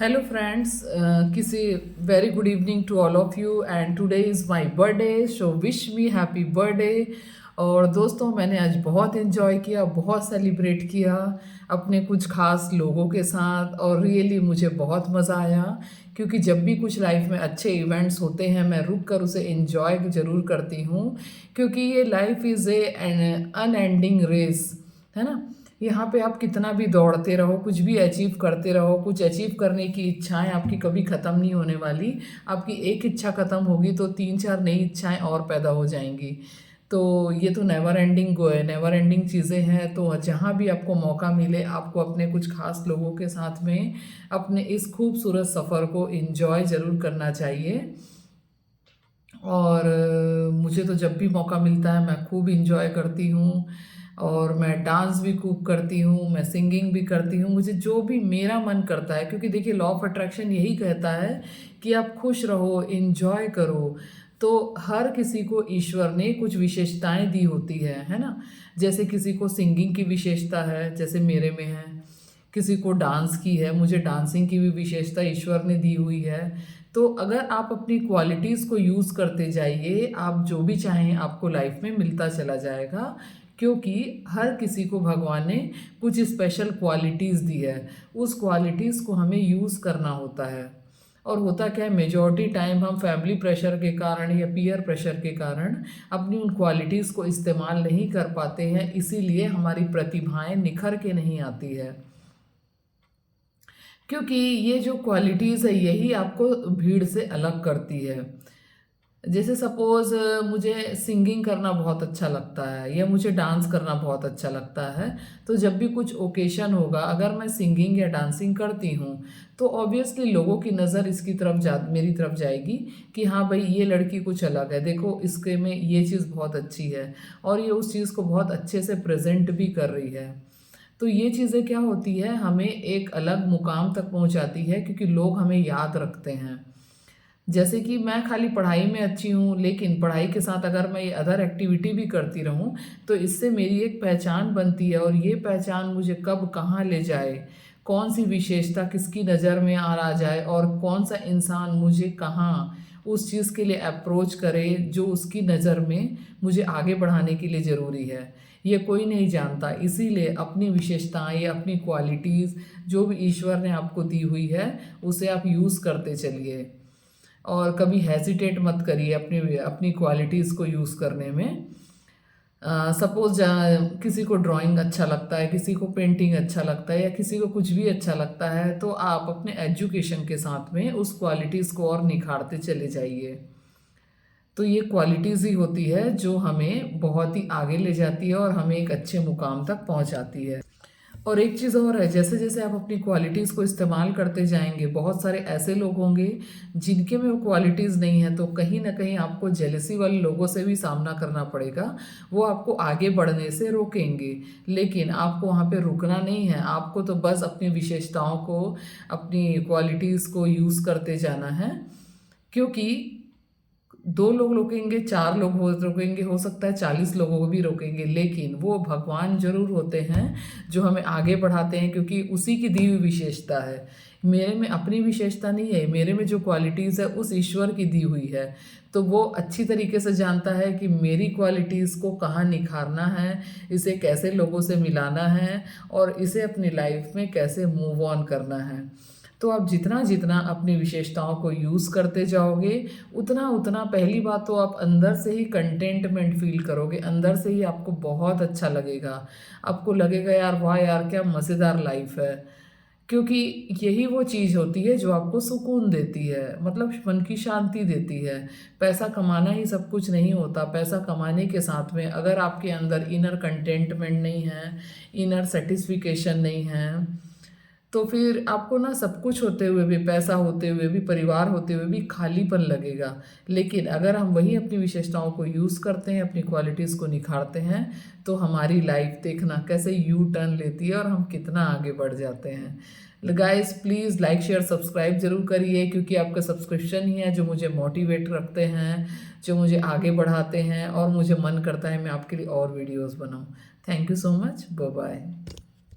Hello friends, very good evening to all of you and today is my birthday, so wish me happy birthday। और दोस्तों मैंने आज बहुत enjoy किया, बहुत सेलिब्रेट किया अपने कुछ खास लोगों के साथ और रियली मुझे बहुत मज़ा आया क्योंकि जब भी कुछ लाइफ में अच्छे इवेंट्स होते हैं मैं रुक कर उसे इन्जॉय ज़रूर करती हूँ क्योंकि ये life is an unending race, है ना। यहाँ पे आप कितना भी दौड़ते रहो, कुछ भी अचीव करते रहो, कुछ अचीव करने की इच्छाएं आपकी कभी ख़त्म नहीं होने वाली। आपकी एक इच्छा ख़त्म होगी तो तीन चार नई इच्छाएं और पैदा हो जाएंगी। तो ये तो नेवर एंडिंग चीज़ें हैं। तो जहाँ भी आपको मौका मिले आपको अपने कुछ खास लोगों के साथ में अपने इस खूबसूरत सफ़र को इन्जॉय ज़रूर करना चाहिए। और मुझे तो जब भी मौका मिलता है मैं खूब इंजॉय करती हूँ और मैं डांस भी खूब करती हूँ, मैं सिंगिंग भी करती हूँ, मुझे जो भी मेरा मन करता है क्योंकि देखिए लॉ ऑफ अट्रैक्शन यही कहता है कि आप खुश रहो, इंजॉय करो। तो हर किसी को ईश्वर ने कुछ विशेषताएं दी होती है ना। जैसे किसी को सिंगिंग की विशेषता है, जैसे मेरे में है। किसी को डांस की है, मुझे डांसिंग की भी विशेषता ईश्वर ने दी हुई है। तो अगर आप अपनी क्वालिटीज़ को यूज़ करते जाइए, आप जो भी चाहें आपको लाइफ में मिलता चला जाएगा क्योंकि हर किसी को भगवान ने कुछ स्पेशल क्वालिटीज़ दी है। उस क्वालिटीज़ को हमें यूज़ करना होता है। और होता क्या है, मेजॉरिटी टाइम हम फैमिली प्रेशर के कारण या पीयर प्रेशर के कारण अपनी उन क्वालिटीज़ को इस्तेमाल नहीं कर पाते हैं, इसीलिए हमारी प्रतिभाएं निखर के नहीं आती है। क्योंकि ये जो क्वालिटीज़ है यही आपको भीड़ से अलग करती है। जैसे सपोज़ मुझे सिंगिंग करना बहुत अच्छा लगता है या मुझे डांस करना बहुत अच्छा लगता है, तो जब भी कुछ ओकेशन होगा अगर मैं सिंगिंग या डांसिंग करती हूँ तो ऑब्वियसली लोगों की नज़र इसकी तरफ मेरी तरफ जाएगी कि हाँ भाई ये लड़की कुछ अलग है, देखो इसके में ये चीज़ बहुत अच्छी है और ये उस चीज़ को बहुत अच्छे से प्रेजेंट भी कर रही है। तो ये चीज़ें क्या होती है, हमें एक अलग मुकाम तक पहुंचाती है क्योंकि लोग हमें याद रखते हैं। जैसे कि मैं खाली पढ़ाई में अच्छी हूँ लेकिन पढ़ाई के साथ अगर मैं ये अदर एक्टिविटी भी करती रहूँ तो इससे मेरी एक पहचान बनती है और ये पहचान मुझे कब कहाँ ले जाए, कौन सी विशेषता किसकी नज़र में आ जाए और कौन सा इंसान मुझे कहाँ उस चीज़ के लिए अप्रोच करे जो उसकी नज़र में मुझे आगे बढ़ाने के लिए ज़रूरी है, ये कोई नहीं जानता। इसीलिए अपनी विशेषताएं या अपनी क्वालिटीज़ जो भी ईश्वर ने आपको दी हुई है उसे आप यूज़ करते चलिए और कभी हेजिटेट मत करिए अपनी अपनी क्वालिटीज़ को यूज़ करने में। सपोज किसी को ड्राइंग अच्छा लगता है, किसी को पेंटिंग अच्छा लगता है या किसी को कुछ भी अच्छा लगता है तो आप अपने एजुकेशन के साथ में उस क्वालिटीज़ को और निखारते चले जाइए। तो ये क्वालिटीज़ ही होती है जो हमें बहुत ही आगे ले जाती है और हमें एक अच्छे मुकाम तक पहुंचाती है। और एक चीज़ और है, जैसे जैसे आप अपनी क्वालिटीज़ को इस्तेमाल करते जाएंगे बहुत सारे ऐसे लोग होंगे जिनके में वो क्वालिटीज़ नहीं है, तो कहीं ना कहीं आपको जेलसी वाले लोगों से भी सामना करना पड़ेगा। वो आपको आगे बढ़ने से रोकेंगे लेकिन आपको वहाँ पे रुकना नहीं है, आपको तो बस अपनी विशेषताओं को, अपनी क्वालिटीज़ को यूज़ करते जाना है। क्योंकि दो लोग रोकेंगे, चार लोग रोकेंगे, हो सकता है 40 लोगों को भी रोकेंगे, लेकिन वो भगवान जरूर होते हैं जो हमें आगे बढ़ाते हैं क्योंकि उसी की दी हुई विशेषता है। मेरे में अपनी विशेषता नहीं है, मेरे में जो क्वालिटीज़ है उस ईश्वर की दी हुई है। तो वो अच्छी तरीके से जानता है कि मेरी क्वालिटीज़ को कहाँ निखारना है, इसे कैसे लोगों से मिलाना है और इसे अपनी लाइफ में कैसे मूव ऑन करना है। तो आप जितना जितना अपनी विशेषताओं को यूज़ करते जाओगे उतना उतना पहली बात तो आप अंदर से ही कंटेंटमेंट फील करोगे, अंदर से ही आपको बहुत अच्छा लगेगा। आपको लगेगा यार वाह यार क्या मज़ेदार लाइफ है। क्योंकि यही वो चीज़ होती है जो आपको सुकून देती है, मतलब मन की शांति देती है। पैसा कमाना ही सब कुछ नहीं होता, पैसा कमाने के साथ में अगर आपके अंदर इनर कंटेंटमेंट नहीं है, इनर सेटिस्फिकेशन नहीं है, तो फिर आपको ना सब कुछ होते हुए भी, पैसा होते हुए भी, परिवार होते हुए भी खालीपन लगेगा। लेकिन अगर हम वही अपनी विशेषताओं को यूज़ करते हैं, अपनी क्वालिटीज़ को निखारते हैं, तो हमारी लाइफ देखना कैसे यू टर्न लेती है और हम कितना आगे बढ़ जाते हैं। Guys please like share subscribe जरूर करिए क्योंकि आपका सब्सक्रिप्शन ही है जो मुझे मोटिवेट रखते हैं, जो मुझे आगे बढ़ाते हैं और मुझे मन करता है मैं आपके लिए और वीडियोज़ बनाऊँ। Thank you so much, bye bye.